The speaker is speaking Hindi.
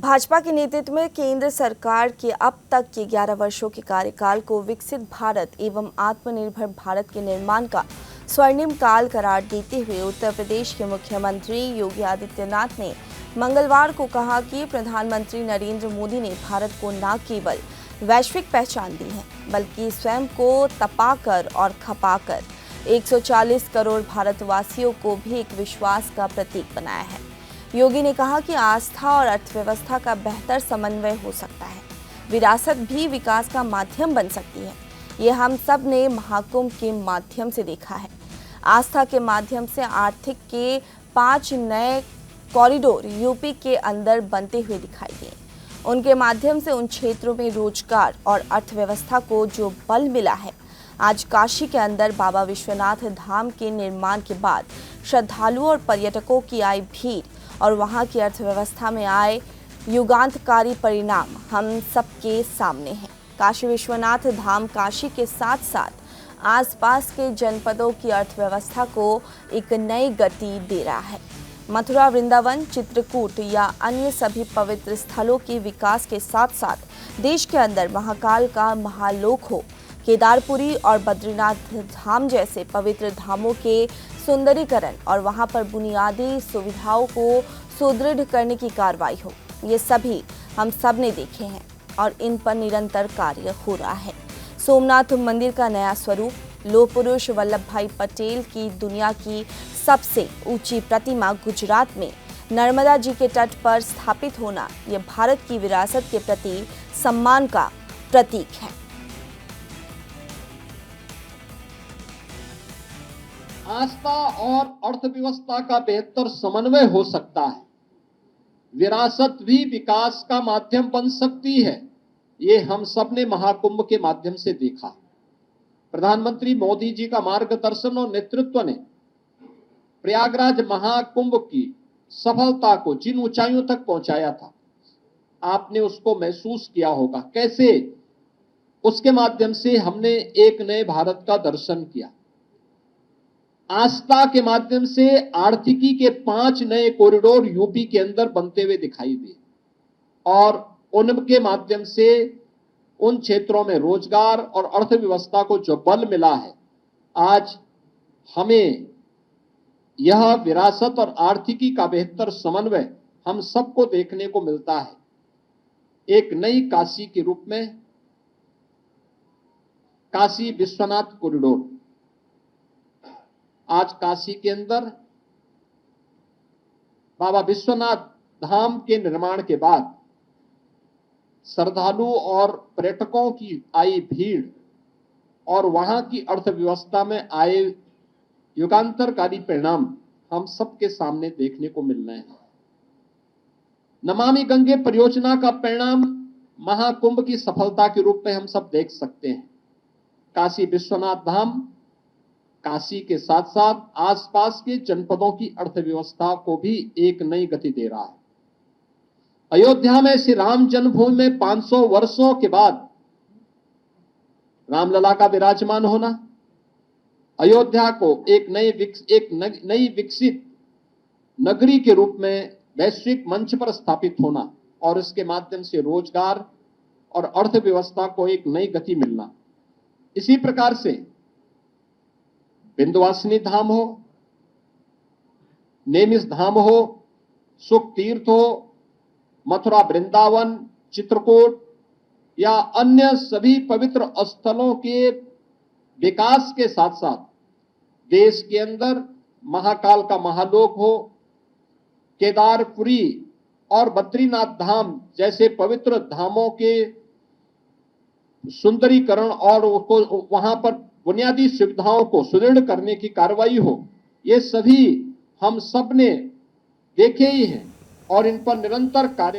भाजपा के नेतृत्व में केंद्र सरकार के अब तक के 11 वर्षों के कार्यकाल को विकसित भारत एवं आत्मनिर्भर भारत के निर्माण का स्वर्णिम काल करार देते हुए उत्तर प्रदेश के मुख्यमंत्री योगी आदित्यनाथ ने मंगलवार को कहा कि प्रधानमंत्री नरेंद्र मोदी ने भारत को न केवल वैश्विक पहचान दी है, बल्कि स्वयं को तपाकर और खपाकर 140 करोड़ भारतवासियों को भी एक विश्वास का प्रतीक बनाया है। योगी ने कहा कि आस्था और अर्थव्यवस्था का बेहतर समन्वय हो सकता है, विरासत भी विकास का माध्यम बन सकती है। ये हम सब ने महाकुंभ के माध्यम से देखा है। आस्था के माध्यम से आर्थिक के 5 नए कॉरिडोर यूपी के अंदर बनते हुए दिखाई दिए। उनके माध्यम से उन क्षेत्रों में रोजगार और अर्थव्यवस्था को जो बल मिला है। आज काशी के अंदर बाबा विश्वनाथ धाम के निर्माण के बाद श्रद्धालुओं और पर्यटकों की आई भीड़ और वहां की अर्थव्यवस्था में आए युगांतकारी परिणाम हम सबके सामने हैं। काशी विश्वनाथ धाम काशी के साथ साथ आसपास के जनपदों की अर्थव्यवस्था को एक नई गति दे रहा है। मथुरा, वृंदावन, चित्रकूट या अन्य सभी पवित्र स्थलों के विकास के साथ साथ देश के अंदर महाकाल का महालोक हो, केदारपुरी और बद्रीनाथ धाम जैसे पवित्र धामों के सुंदरीकरण और वहां पर बुनियादी सुविधाओं को सुदृढ़ करने की कार्रवाई हो, ये सभी हम सब ने देखे हैं और इन पर निरंतर कार्य हो रहा है। सोमनाथ मंदिर का नया स्वरूप, लोह पुरुष वल्लभ भाई पटेल की दुनिया की सबसे ऊंची प्रतिमा गुजरात में नर्मदा जी के तट पर स्थापित होना, यह भारत की विरासत के प्रति सम्मान का प्रतीक है। आस्था और अर्थव्यवस्था का बेहतर समन्वय हो सकता है, विरासत भी विकास का माध्यम बन सकती है। ये हम सब ने महाकुंभ के माध्यम से देखा। प्रधानमंत्री मोदी जी का मार्गदर्शन और नेतृत्व ने प्रयागराज महाकुंभ की सफलता को जिन ऊंचाइयों तक पहुंचाया था, आपने उसको महसूस किया होगा। कैसे उसके माध्यम से हमने एक नए भारत का दर्शन किया। आस्था के माध्यम से आर्थिकी के 5 नए कॉरिडोर यूपी के अंदर बनते हुए दिखाई दिए और उनके माध्यम से उन क्षेत्रों में रोजगार और अर्थव्यवस्था को जो बल मिला है, आज हमें यह विरासत और आर्थिकी का बेहतर समन्वय हम सबको देखने को मिलता है। एक नई काशी के रूप में काशी विश्वनाथ कॉरिडोर, आज काशी के अंदर बाबा विश्वनाथ धाम के निर्माण के बाद श्रद्धालु और पर्यटकों की आई भीड़ और वहां की अर्थव्यवस्था में आए युगांतरकारी परिणाम हम सबके सामने देखने को मिल रहे हैं। नमामि गंगे परियोजना का परिणाम महाकुंभ की सफलता के रूप में हम सब देख सकते हैं। काशी विश्वनाथ धाम काशी के साथ साथ आसपास के जनपदों की अर्थव्यवस्था को भी एक नई गति दे रहा है। अयोध्या में श्री राम जन्मभूमि में 500 वर्षों के बाद रामलला का विराजमान होना, अयोध्या को एक नई विकसित नगरी के रूप में वैश्विक मंच पर स्थापित होना और इसके माध्यम से रोजगार और अर्थव्यवस्था को एक नई गति मिलना। इसी प्रकार से विंध्यवासिनी धाम हो, नेमिष धाम हो, सुख तीर्थ हो, मथुरा, वृंदावन, चित्रकूट या अन्य सभी पवित्र स्थलों के विकास के साथ साथ देश के अंदर महाकाल का महालोक हो, केदारपुरी और बद्रीनाथ धाम जैसे पवित्र धामों के सुंदरीकरण और वहां पर बुनियादी सुविधाओं को सुदृढ़ करने की कार्रवाई हो, ये सभी हम सब ने देखे ही हैं और इन पर निरंतर कार्य